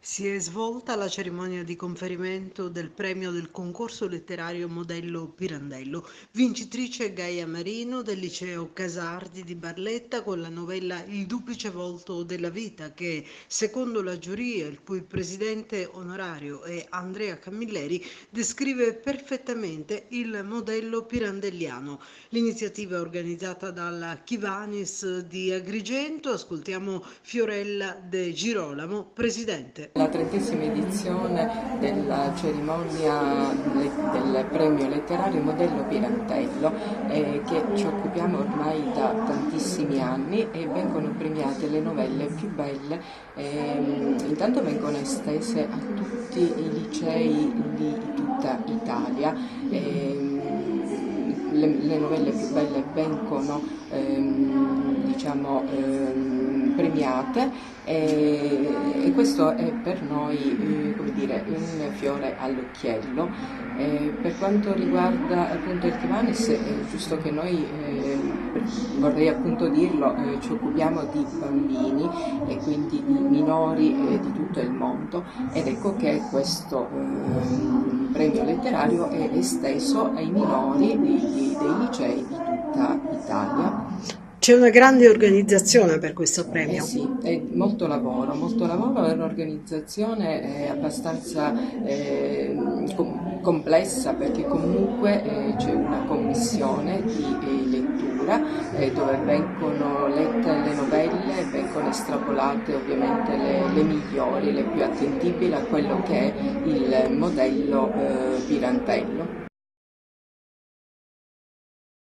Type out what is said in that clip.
Si è svolta la cerimonia di conferimento del premio del concorso letterario Modello Pirandello. Vincitrice Gaia Marino del liceo Casardi di Barletta con la novella Il duplice volto della vita che, secondo la giuria, il cui presidente onorario è Andrea Camilleri, descrive perfettamente il modello pirandelliano. L'iniziativa è organizzata dalla Chivanis di Agrigento. Ascoltiamo Fiorella De Girolamo, presidente. La 30ª edizione della cerimonia del premio letterario Modello Pirandello, che ci occupiamo ormai da tantissimi anni e vengono premiate le novelle più belle, intanto vengono estese a tutti i licei di tutta Italia. Le novelle più belle vengono premiate e questo è per noi come dire, un fiore all'occhiello. Per quanto riguarda appunto il Kivanis, è giusto che noi, vorrei appunto dirlo, ci occupiamo di bambini e quindi di minori di tutto il mondo, ed ecco che questo premio letterario è esteso ai minori dei licei di tutta Italia. C'è una grande organizzazione per questo Eh premio. sì, è molto lavoro, è un'organizzazione abbastanza complessa, perché comunque c'è una commissione di lettura dove vengono lette le novelle, vengono estrapolate ovviamente le migliori, le più attendibili a quello che è il modello Pirandello.